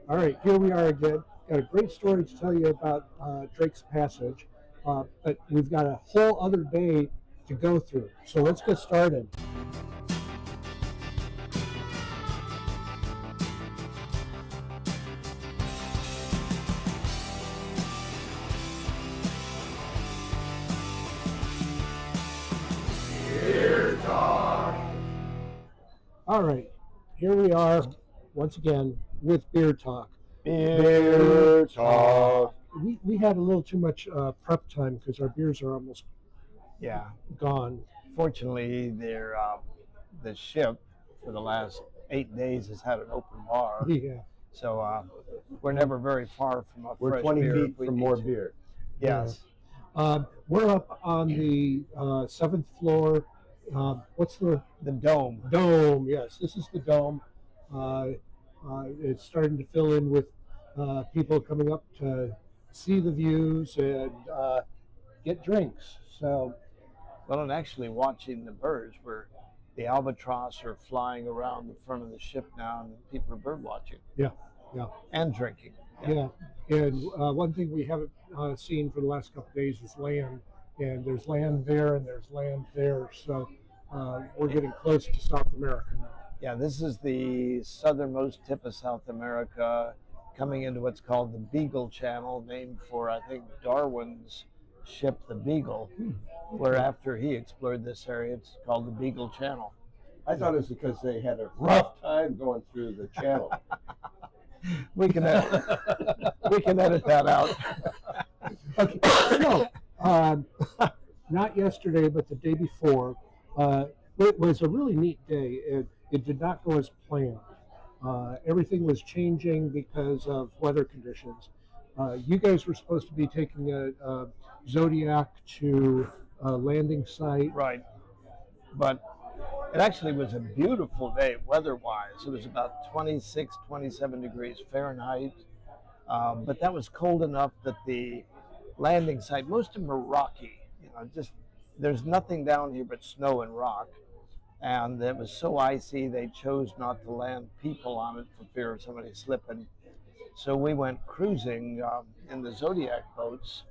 All right, here we are again. Got a great story to tell you about Drake's Passage, but we've got a whole other day to go through. So let's get started. All right, here we are once again with Beer Talk. Beer talk. We had a little too much prep time because our beers are almost Yeah. gone. Fortunately, the ship for the last 8 days has had an open bar, Yeah. so we're never very far from a We're fresh 20 beer feet if we from need more to. beer. Yes. We're up on the seventh floor. What's The dome. dome? Yes, this is the dome. Uh, it's starting to fill in with people coming up to see the views and get drinks. So, Well, and actually watching the birds, where the albatross are flying around the front of the ship now, and people are bird watching. yeah, yeah. And drinking. Yeah, and one thing we haven't seen for the last couple of days is land, and there's land there and there's land there, so we're getting close to South America now. Yeah, this is the southernmost tip of South America, coming into what's called the Beagle Channel, named for, I think, Darwin's ship, the Beagle, where after he explored this area, it's called the Beagle Channel. I thought it was because they had a rough time going through the channel. We can edit, we can edit that out. Okay, so not yesterday, but the day before, it was a really neat day. It did not go as planned. Everything was changing because of weather conditions. You guys were supposed to be taking a Zodiac to a landing site. Right. But it actually was a beautiful day weather-wise. It was about 26, 27 degrees Fahrenheit. But that was cold enough that the landing site, most of them are rocky. Just there's nothing down here but snow and rock. And it was so icy, they chose not to land people on it for fear of somebody slipping. So we went cruising in the Zodiac boats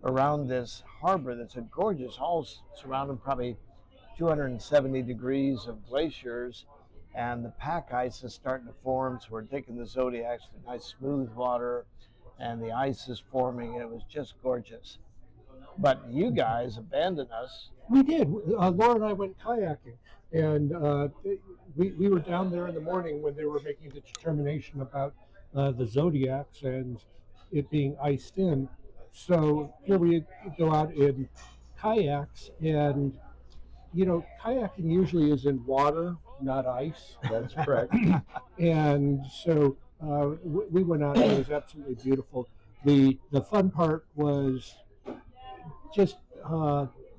around this harbor that's a gorgeous, all surrounded probably 270 degrees of glaciers, and the pack ice is starting to form. So we're taking the Zodiacs to nice smooth water, and the ice is forming. It was just gorgeous. But you guys abandoned us. We did. Laura and I went kayaking, and we were down there in the morning when they were making the determination about the Zodiacs and it being iced in. So here we go out in kayaks, and kayaking usually is in water, not ice. That's correct. And so we went out, and it was absolutely beautiful. The fun part was just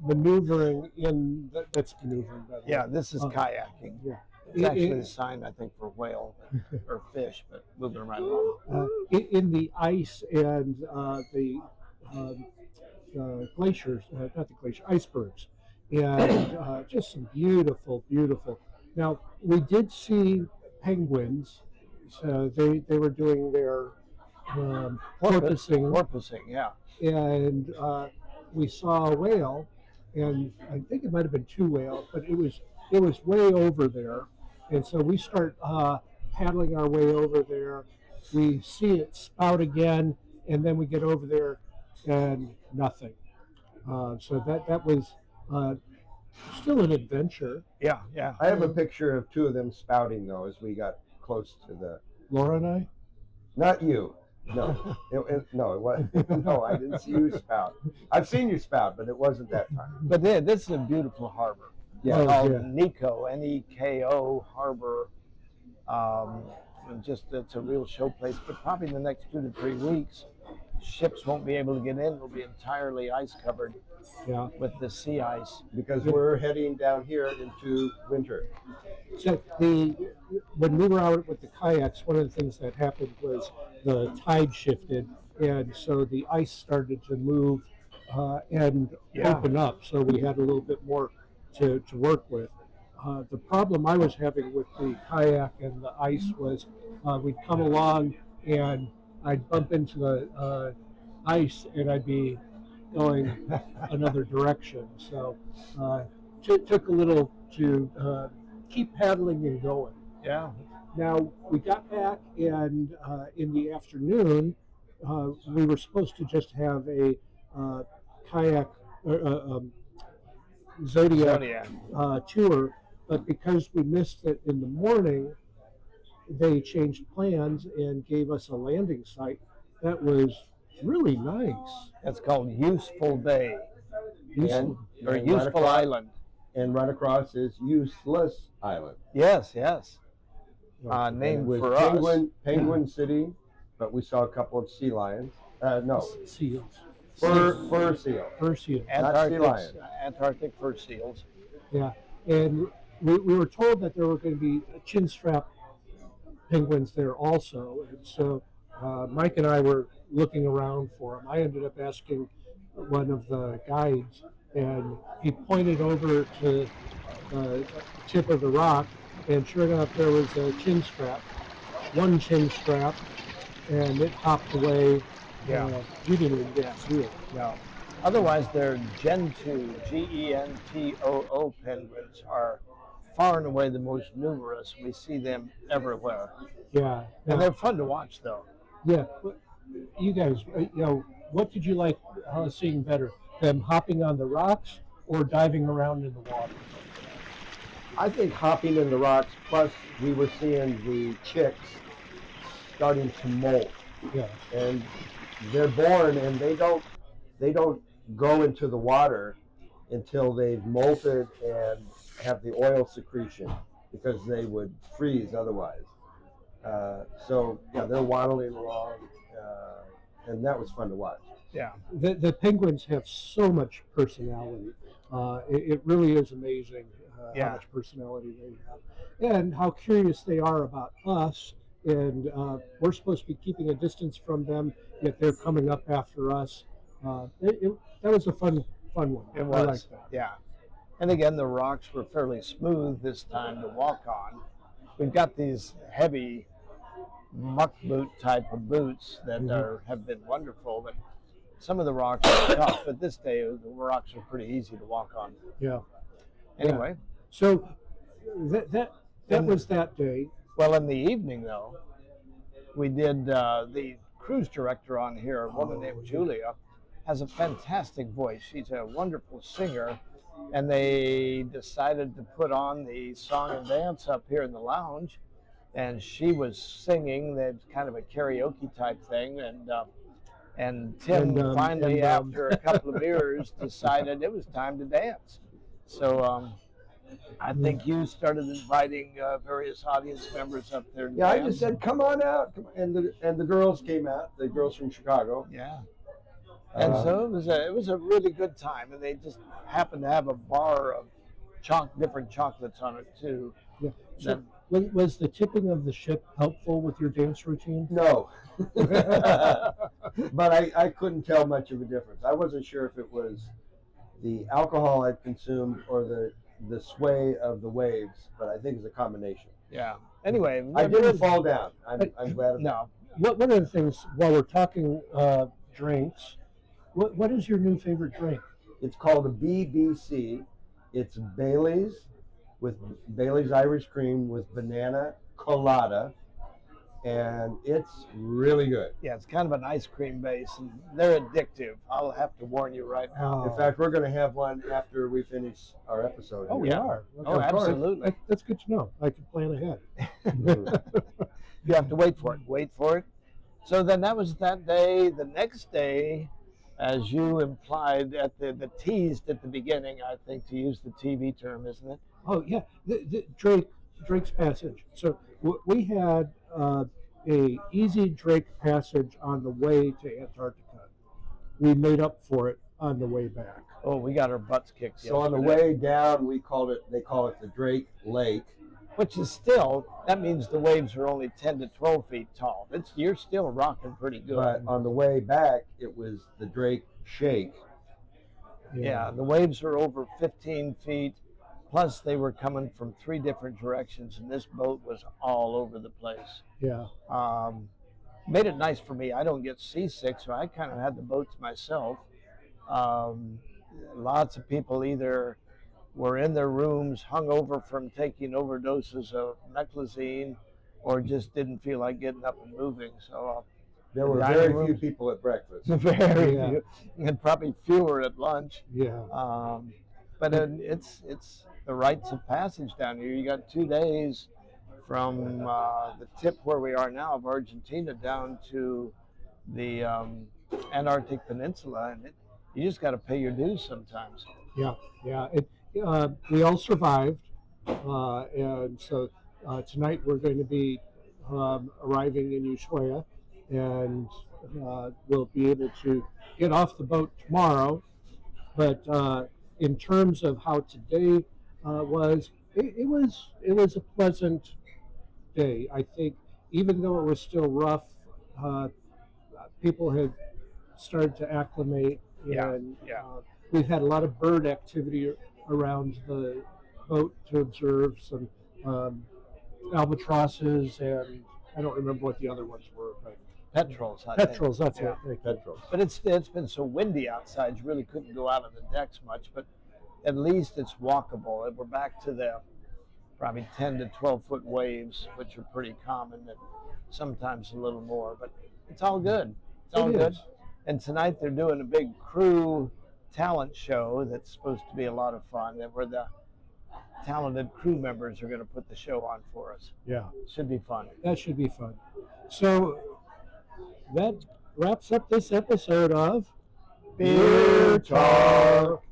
maneuvering that's maneuvering, by the way. Yeah, this is kayaking. Yeah. It's actually a sign, I think, for whale or fish, but moving right along. In the ice and the glaciers, not the glacier, icebergs, and just some beautiful, beautiful. Now, we did see penguins, so they were doing their porpoising, Porpoising, yeah. and we saw a whale, and I think it might have been two whales, but it was way over there, and so we start paddling our way over there. We see it spout again, and then we get over there, and nothing. So that was still an adventure. Yeah, yeah. I have a picture of two of them spouting, though, as we got close to the. Laura and I. Not you. No. No, it wasn't. No, I didn't see you spout. I've seen you spout, but it wasn't that time. But this is a beautiful harbor. Yeah. Oh, Called yeah. Nico, Neko Harbor. And it's a real show place. But probably in the next 2 to 3 weeks, ships won't be able to get in. It'll be entirely ice covered. Yeah. With the sea ice. Because we're heading down here into winter. So when we were out with the kayaks, one of the things that happened was the tide shifted, and so the ice started to move and open up. So we had a little bit more to work with. The problem I was having with the kayak and the ice was we'd come along and I'd bump into the ice, and I'd be going another direction. So it took a little to keep paddling and going. Yeah. Now we got back, and in the afternoon, we were supposed to just have a kayak Zodiac Zodiac. tour, but because we missed it in the morning, they changed plans and gave us a landing site that was really nice. It's called Useful Bay Useful. or and Useful Island. and right across is Useless Island. Yes, yes. And it Named was for us. Penguin City, but we saw a couple of sea lions. No, Seals. fur seal. Fur seal. Not sea lions. Antarctic fur seals. Yeah. And we were told that there were going to be chin strap penguins there also. And so Mike and I were looking around for them. I ended up asking one of the guides, and he pointed over to the tip of the rock, and sure enough, there was a chin strap, one chin strap, and it hopped away. Yeah. We didn't even get to it. No. Otherwise, their Gentoo, Gentoo penguins are far and away the most numerous. We see them everywhere. Yeah. And they're fun to watch, though. Yeah. You guys, what did you like seeing better? Them hopping on the rocks or diving around in the water? I think hopping in the rocks. Plus, we were seeing the chicks starting to molt, Yeah. and they're born, and they don't go into the water until they've molted and have the oil secretion, because they would freeze otherwise. So yeah, they're waddling along, and that was fun to watch. Yeah. The penguins have so much personality. It really is amazing Yeah. how much personality they have, and how curious they are about us. And we're supposed to be keeping a distance from them, yet they're coming up after us. That was a fun one. It I was. liked that. Yeah. And again, the rocks were fairly smooth this time to walk on. We've got these heavy muck boot type of boots that have been wonderful, but some of the rocks are tough. But this day, the rocks were pretty easy to walk on. Yeah. Anyway, So that was that day. well, in the evening though, we did the cruise director on here, a woman named Julia, has a fantastic voice. She's a wonderful singer, and they decided to put on the song and dance up here in the lounge, and she was singing. That's kind of a karaoke type thing, and Tim finally, after a couple of beers, decided it was time to dance. So I think you started inviting various audience members up there. To Yeah, I dance. just said, "Come on out," and the girls came out. The girls from Chicago. Yeah. And so it was a really good time, and they just happened to have a bar of different chocolates on it too. Yeah. So was the tipping of the ship helpful with your dance routine? No, but I couldn't tell much of a difference. I wasn't sure if it was the alcohol I'd consumed or the sway of the waves, but I think it's a combination. Yeah. Anyway, I didn't fall down. I'm glad of that. No. One of the things, while we're talking drinks, what is your new favorite drink? It's called a BBC. It's Bailey's Irish cream with banana colada, and it's really good. Yeah, it's kind of an ice cream base, and they're addictive. I'll have to warn you right now. In fact, we're going to have one after we finish our episode. Oh, we Yeah. are. Oh, Okay. absolutely. That's good to know. I can plan ahead. You have to wait for it. Wait for it. So then that was that day. The next day, as you implied at the teased at the beginning, I think, to use the TV term, isn't it? Oh yeah, the Drake's Passage. So we had a easy Drake Passage on the way to Antarctica. We made up for it on the way back. Oh, we got our butts kicked. So on the yesterday. way down, they call it the Drake Lake. Which is still, that means the waves are only 10 to 12 feet tall. You're still rocking pretty good. But on the way back, it was the Drake Shake. Yeah, the waves are over 15 feet. Plus, they were coming from 3 different directions, and this boat was all over the place. Yeah. Made it nice for me. I don't get seasick, so I kind of had the boat to myself. Um, Lots of people either were in their rooms hungover from taking overdoses of meclizine or just didn't feel like getting up and moving. So There the were dining very few rooms, people at breakfast. very Yeah. few, and probably fewer at lunch. Yeah. But it's the rites of passage down here. You got 2 days from the tip where we are now of Argentina down to the Antarctic Peninsula, and you just got to pay your dues sometimes. Yeah. Yeah. We all survived, and so tonight we're going to be arriving in Ushuaia, and we'll be able to get off the boat tomorrow. But in terms of how today it was a pleasant day. I think even though it was still rough, uh, people had started to acclimate, Yeah, and yeah. we've had a lot of bird activity around the boat to observe some um, albatrosses, and I don't remember what the other ones were, but Petrels, I think. petrels. That's Yeah. it. Thank you. Petrels. But it's been so windy outside, you really couldn't go out on the decks much. But at least it's walkable. And we're back to the probably 10 to 12 foot waves, which are pretty common, and sometimes a little more. But it's all good. It's all It good. is. And tonight they're doing a big crew talent show that's supposed to be a lot of fun, and where the talented crew members are going to put the show on for us. Yeah, Should be fun. that should be fun. So that wraps up this episode of Beer Talk.